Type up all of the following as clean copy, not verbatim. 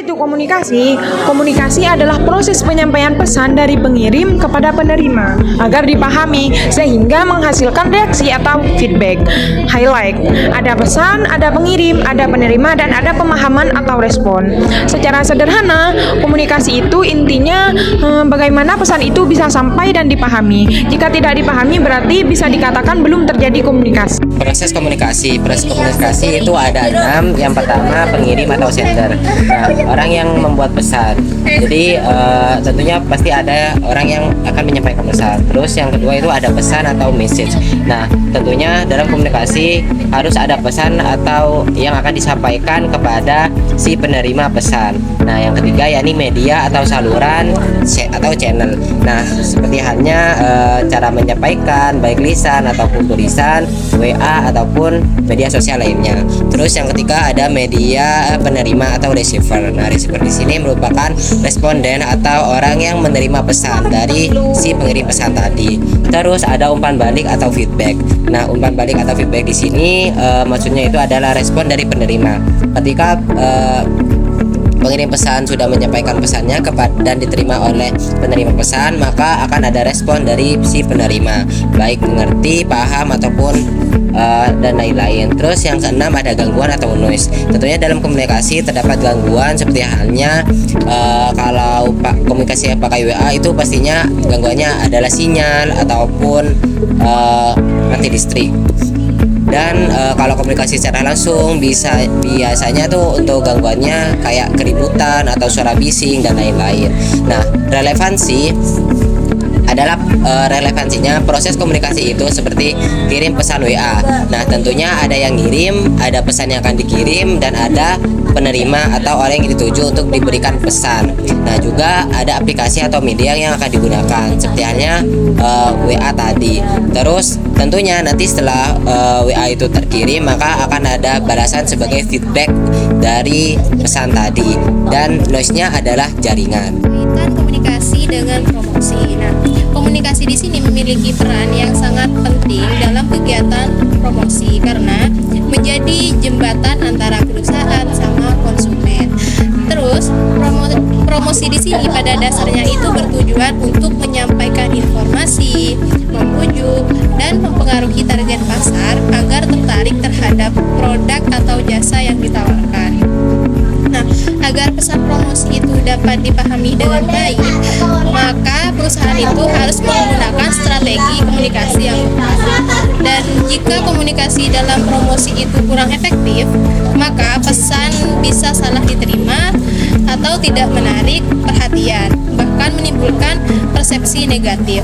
itu komunikasi? Komunikasi adalah proses penyampaian pesan dari pengirim kepada penerima agar dipahami sehingga menghasilkan reaksi atau feedback. Highlight: ada pesan, ada pengirim, ada penerima, dan ada pemahaman atau respon. Secara sederhana, komunikasi itu intinya bagaimana pesan itu bisa sampai dan dipahami. Jika tidak dipahami berarti bisa dikatakan belum terjadi komunikasi. Proses komunikasi itu ada 6. Yang pertama pengirim atau sender. Nah, orang yang membuat pesan. Jadi tentunya pasti ada orang yang akan menyampaikan pesan. Terus yang kedua itu ada pesan atau message. Nah, tentunya dalam komunikasi harus ada pesan atau yang akan disampaikan kepada si penerima pesan. Nah, yang ketiga yakni media atau saluran atau channel. Nah, seperti halnya cara menyampaikan baik lisan ataupun tulisan, WA ataupun media sosial lainnya. Terus yang ketiga ada media penerima atau receiver. Nah, receiver di sini merupakan responden atau orang yang menerima pesan dari si pengirim pesan tadi. Terus ada umpan balik atau feedback. Nah, umpan balik atau feedback di sini maksudnya itu adalah respon dari penerima. Ketika pengirim pesan sudah menyampaikan pesannya dan diterima oleh penerima pesan, maka akan ada respon dari si penerima, baik mengerti, paham ataupun dan lain-lain. Terus yang keenam ada gangguan atau noise. Tentunya dalam komunikasi terdapat gangguan seperti halnya kalau komunikasi pakai WA itu pastinya gangguannya adalah sinyal ataupun mati listrik. Dan kalau komunikasi secara langsung biasanya tuh untuk gangguannya kayak keributan atau suara bising dan lain-lain. Nah, relevansinya proses komunikasi itu seperti kirim pesan WA. Nah, tentunya ada yang ngirim, ada pesan yang akan dikirim, dan ada penerima atau orang yang dituju untuk diberikan pesan. Nah, juga ada aplikasi atau media yang akan digunakan seperti halnya WA tadi. Terus tentunya nanti setelah WA itu terkirim, maka akan ada balasan sebagai feedback dari pesan tadi, dan noise-nya adalah jaringan. Kaitan komunikasi dengan promosi. Nah, komunikasi di sini memiliki peran yang sangat penting dalam kegiatan promosi karena menjadi jembatan antara perusahaan sama konsumen. Terus promosi di sini pada dasarnya itu bertujuan untuk menyampaikan informasi, membujuk dan mempengaruhi target pasar agar tertarik terhadap produk atau jasa yang ditawarkan. Nah, agar pesan promosi itu dapat dipahami dengan baik, maka perusahaan itu harus menggunakan strategi komunikasi yang tepat. Dan jika komunikasi dalam promosi itu kurang efektif, maka pesan bisa salah diterima atau tidak menarik perhatian, bahkan menimbulkan persepsi negatif.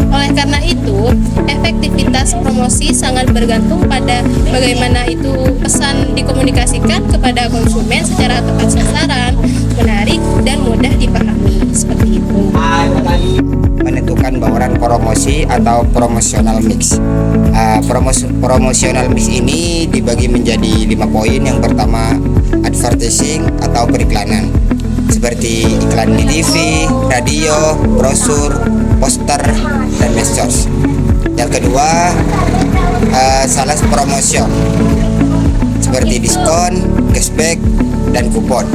Oleh karena itu, efektivitas promosi sangat bergantung pada bagaimana itu pesan dikomunikasikan kepada konsumen secara tepat sasaran, menarik, dan mudah dipahami. Seperti itu. Menentukan bauran promosi atau promotional mix. Promotional mix ini dibagi menjadi 5 poin. Yang pertama, advertising atau periklanan, seperti iklan di TV, radio, brosur, poster, dan medsos. Yang kedua, sales promotion, seperti diskon, cashback, dan kupon.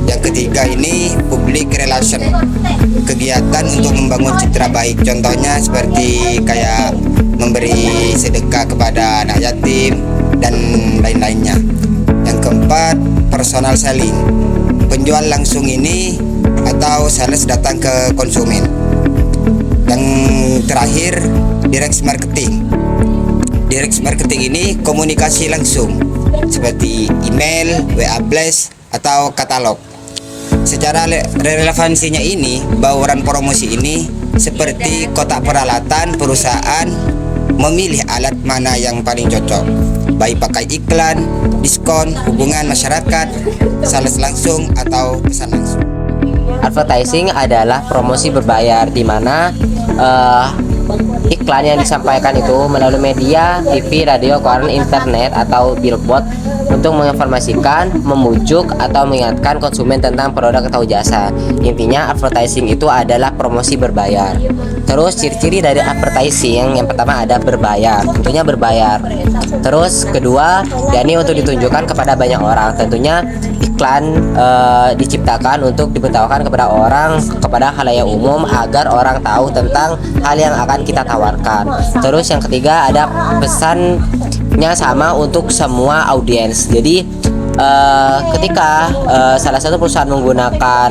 Yang ketiga ini public relation, kegiatan untuk membangun citra baik, contohnya seperti kayak memberi sedekah kepada anak yatim dan lain-lainnya. Yang keempat, personal selling, penjual langsung ini atau sales datang ke konsumen. Yang terakhir, direct marketing. Direct marketing ini komunikasi langsung seperti email, WA blast, atau katalog. Secara relevansinya ini, bauran promosi ini seperti kotak peralatan perusahaan memilih alat mana yang paling cocok, baik pakai iklan, diskon, hubungan masyarakat, sales langsung, atau pesan langsung. Advertising adalah promosi berbayar, di mana iklan yang disampaikan itu melalui media, TV, radio, koran, internet, atau billboard untuk menginformasikan, memujuk, atau mengingatkan konsumen tentang produk atau jasa. Intinya advertising itu adalah promosi berbayar. Terus ciri-ciri dari advertising, yang pertama ada berbayar, tentunya berbayar. Terus kedua, yakni untuk ditunjukkan kepada banyak orang, tentunya iklan diciptakan untuk diberitahukan kepada orang, kepada khalayak umum agar orang tahu tentang hal yang akan kita tawarkan. Terus yang ketiga ada pesannya sama untuk semua audiens. Jadi ketika salah satu perusahaan menggunakan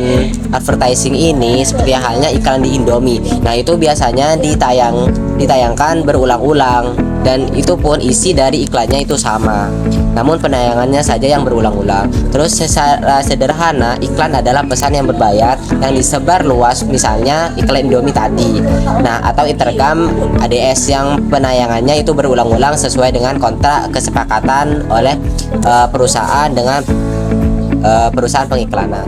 advertising ini seperti halnya iklan di Indomie, nah itu biasanya ditayangkan berulang-ulang dan itu pun isi dari iklannya itu sama, namun penayangannya saja yang berulang-ulang. Terus secara sederhana iklan adalah pesan yang berbayar yang disebar luas, misalnya iklan Indomie tadi, nah atau Intercam ADS yang penayangannya itu berulang-ulang sesuai dengan kontrak kesepakatan oleh perusahaan dengan perusahaan pengiklanan.